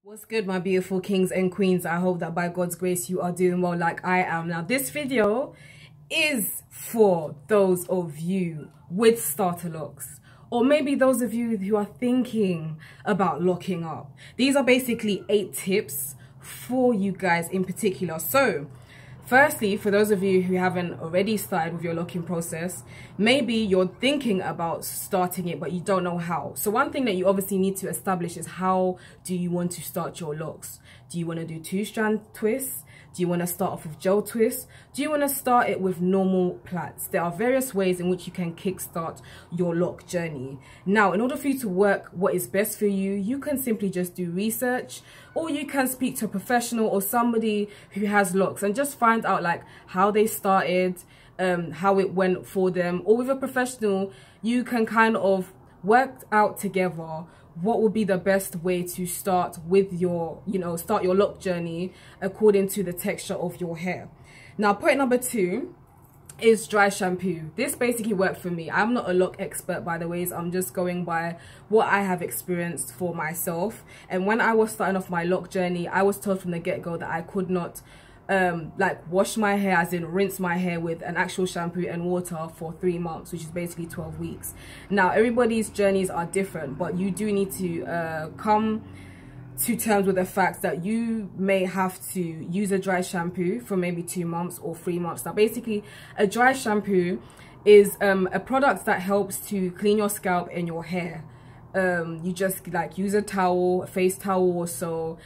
What's good, my beautiful kings and queens? I hope that by God's grace you are doing well like I am. Now this video is for those of you with starter locks, or maybe those of you who are thinking about locking up. These are basically 8 tips for you guys in particular. So firstly, for those of you who haven't already started with your locking process, maybe you're thinking about starting it but you don't know how. So one thing that you obviously need to establish is, how do you want to start your locks? Do you want to do 2-strand twists? Do you want to start off with gel twists? Do you want to start it with normal plaits? There are various ways in which you can kickstart your lock journey. Now, in order for you to work what is best for you, you can simply just do research, or you can speak to a professional or somebody who has locks and just find out like how they started, how it went for them. Or with a professional, you can kind of work out together what would be the best way to start with your, start your lock journey according to the texture of your hair. Now, point number 2 is dry shampoo. This basically worked for me. I'm not a lock expert, by the way. I'm just going by what I have experienced for myself. And when I was starting off my lock journey, I was told from the get-go that I could not wash my hair, as in rinse my hair with an actual shampoo and water for 3 months, which is basically 12 weeks. Now, everybody's journeys are different, but you do need to come to terms with the fact that you may have to use a dry shampoo for maybe 2 months or 3 months. Now, basically, a dry shampoo is a product that helps to clean your scalp and your hair. You just use a towel, a face towel or so,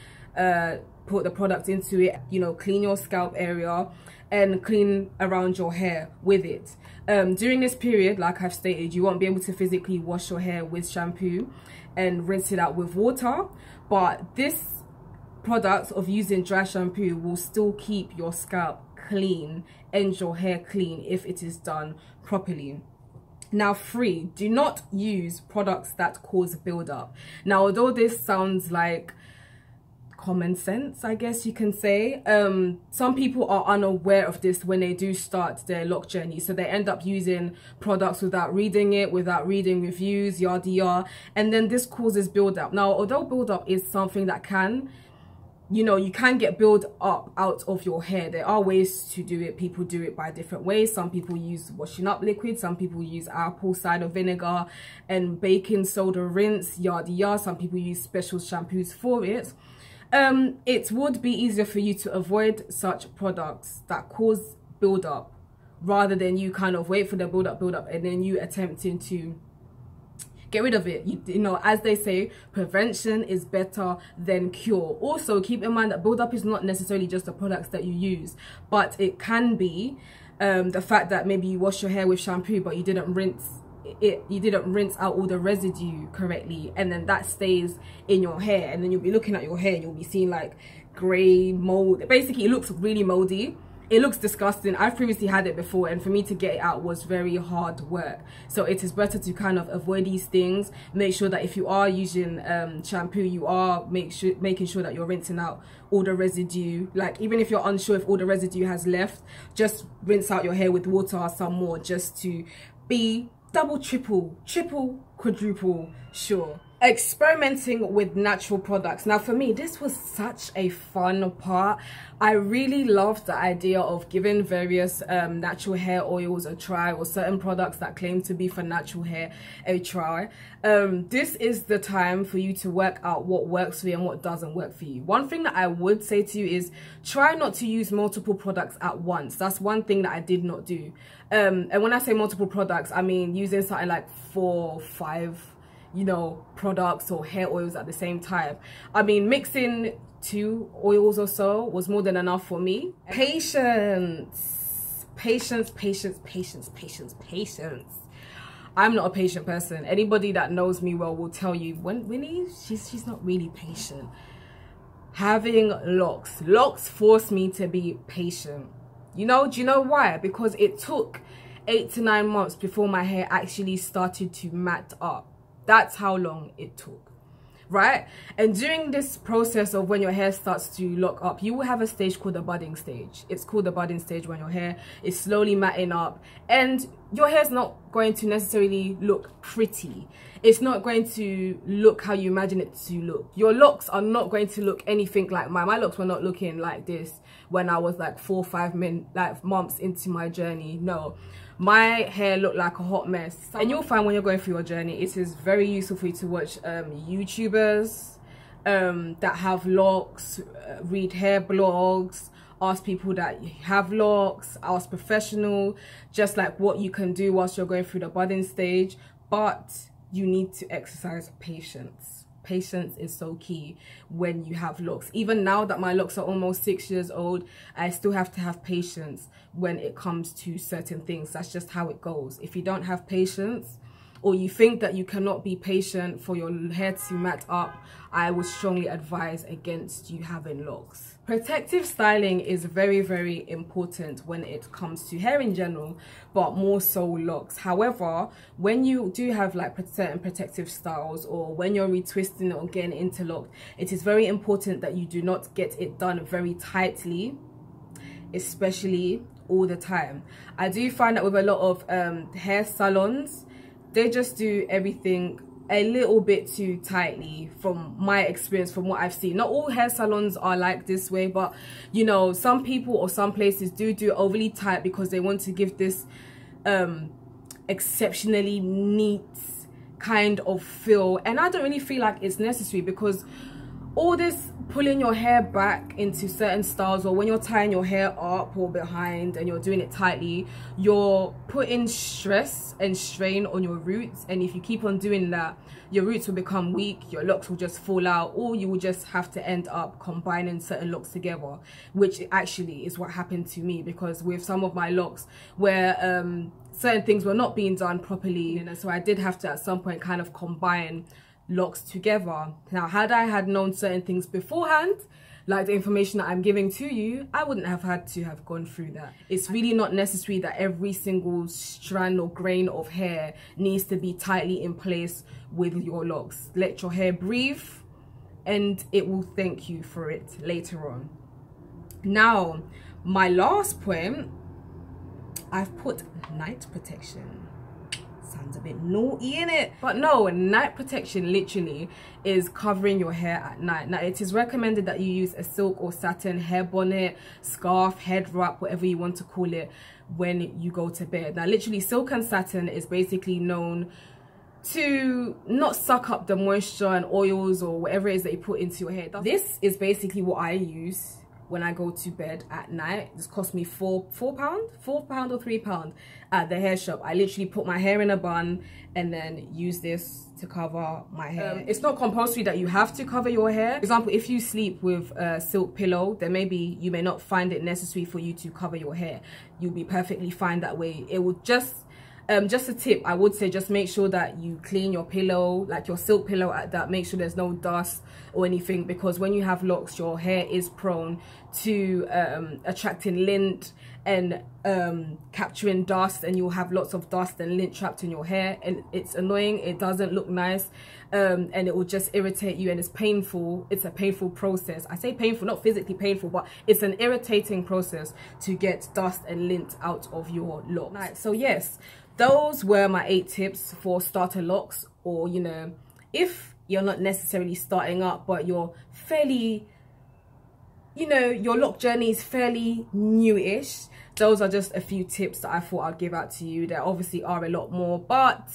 put the product into it, clean your scalp area and clean around your hair with it. During this period, like I've stated, you won't be able to physically wash your hair with shampoo and rinse it out with water, but this product of using dry shampoo will still keep your scalp clean and your hair clean if it is done properly. Now, 3, do not use products that cause buildup. Now, although this sounds like common sense, I guess you can say, some people are unaware of this when they do start their lock journey, so they end up using products without reading it, without reading reviews, yada yada, and then this causes build-up. Now, although build-up is something that can, you can get build up out of your hair, there are ways to do it. People do it by different ways. Some people use washing up liquid, some people use apple cider vinegar and baking soda rinse, yada yada. Some people use special shampoos for it. It would be easier for you to avoid such products that cause build-up, rather than you kind of wait for the build-up and then you attempting to get rid of it. As they say, prevention is better than cure. Also, keep in mind that build-up is not necessarily just the products that you use, but it can be the fact that maybe you wash your hair with shampoo but you didn't rinse out all the residue correctly, and then that stays in your hair, and then you'll be looking at your hair and you'll be seeing like grey mold. Basically, it looks really moldy. It looks disgusting. I've previously had it before, and for me to get it out was very hard work. So it is better to kind of avoid these things. Make sure that if you are using shampoo, you are making sure that you're rinsing out all the residue. Like, even if you're unsure if all the residue has left, just rinse out your hair with water or some more, just to be double, triple, quadruple sure. Experimenting with natural products. Now, for me, this was such a fun part. I really loved the idea of giving various natural hair oils a try, or certain products that claim to be for natural hair a try. This is the time for you to work out what works for you and what doesn't work for you. One thing that I would say to you is, try not to use multiple products at once. That's one thing that I did not do. And when I say multiple products, I mean using something like 4 or 5 products or hair oils at the same time. I mean, mixing 2 oils or so was more than enough for me. Patience. I'm not a patient person. Anybody that knows me well will tell you, Winnie, she's not really patient. Having locks forced me to be patient. Do you know why? Because it took 8 to 9 months before my hair actually started to mat up. That's how long it took, right? And during this process of when your hair starts to lock up, you will have a stage called the budding stage. It's called the budding stage, when your hair is slowly matting up and your hair's not going to necessarily look pretty. It's not going to look how you imagine it to look. Your locks are not going to look anything like mine. My locks were not looking like this when I was like 4 or 5 months into my journey. No, my hair looked like a hot mess. And you'll find when you're going through your journey, it is very useful for you to watch YouTubers that have locks, read hair blogs, ask people that have locks, ask professional, just like what you can do whilst you're going through the budding stage. But you need to exercise patience. Patience is so key when you have locks. Even now that my locks are almost 6 years old, I still have to have patience when it comes to certain things. That's just how it goes. If you don't have patience, or you think that you cannot be patient for your hair to mat up, I would strongly advise against you having locks. Protective styling is very, very important when it comes to hair in general, but more so locks. However, when you do have like certain protective styles, or when you're retwisting or getting interlocked, it is very important that you do not get it done very tightly, especially all the time. I do find that with a lot of hair salons, they just do everything a little bit too tightly, from my experience, from what I've seen. Not all hair salons are like this way, but you know, some people or some places do overly tight because they want to give this exceptionally neat kind of feel, and I don't really feel like it's necessary, because all this pulling your hair back into certain styles, or when you're tying your hair up or behind and you're doing it tightly, you're putting stress and strain on your roots. And if you keep on doing that, your roots will become weak, your locks will just fall out, or you will just have to end up combining certain locks together, which actually is what happened to me, because with some of my locks where certain things were not being done properly, so I did have to at some point kind of combine locks together. Now, had I had known certain things beforehand, like the information that I'm giving to you, I wouldn't have had to have gone through that. It's really not necessary that every single strand or grain of hair needs to be tightly in place with your locks. Let your hair breathe and it will thank you for it later on. Now, my last point, I've put night protection. Sounds a bit naughty, innit? But no, night protection literally is covering your hair at night. Now, it is recommended that you use a silk or satin hair bonnet, scarf, head wrap, whatever you want to call it, when you go to bed. Now, literally, silk and satin is basically known to not suck up the moisture and oils or whatever it is that you put into your hair. This is basically what I use when I go to bed at night. This cost me £4 or £3 at the hair shop. I literally put my hair in a bun and then use this to cover my hair. It's not compulsory that you have to cover your hair. For example, if you sleep with a silk pillow, then maybe you may not find it necessary for you to cover your hair. You'll be perfectly fine that way. It will just a tip, I would say, just make sure that you clean your pillow, like your silk pillow at that. Make sure there's no dust or anything, because when you have locks, your hair is prone to attracting lint and capturing dust, and you'll have lots of dust and lint trapped in your hair, and it's annoying. It doesn't look nice, and it will just irritate you, and it's painful. It's a painful process. I say painful, not physically painful, but it's an irritating process to get dust and lint out of your locks. Right, so yes, those were my 8 tips for starter locks, or you know, if you're not necessarily starting up but you're fairly, you know, your lock journey is fairly newish, those are just a few tips that I thought I'd give out to you. There obviously are a lot more, but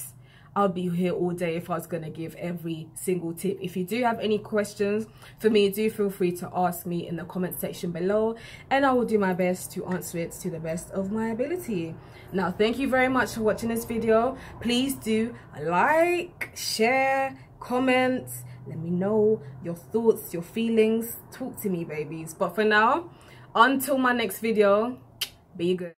I'll be here all day if I was going to give every single tip. If you do have any questions for me, do feel free to ask me in the comment section below, and I will do my best to answer it to the best of my ability. Now, thank you very much for watching this video. Please do like, share, comment. Let me know your thoughts, your feelings. Talk to me, babies. But for now, until my next video, be good.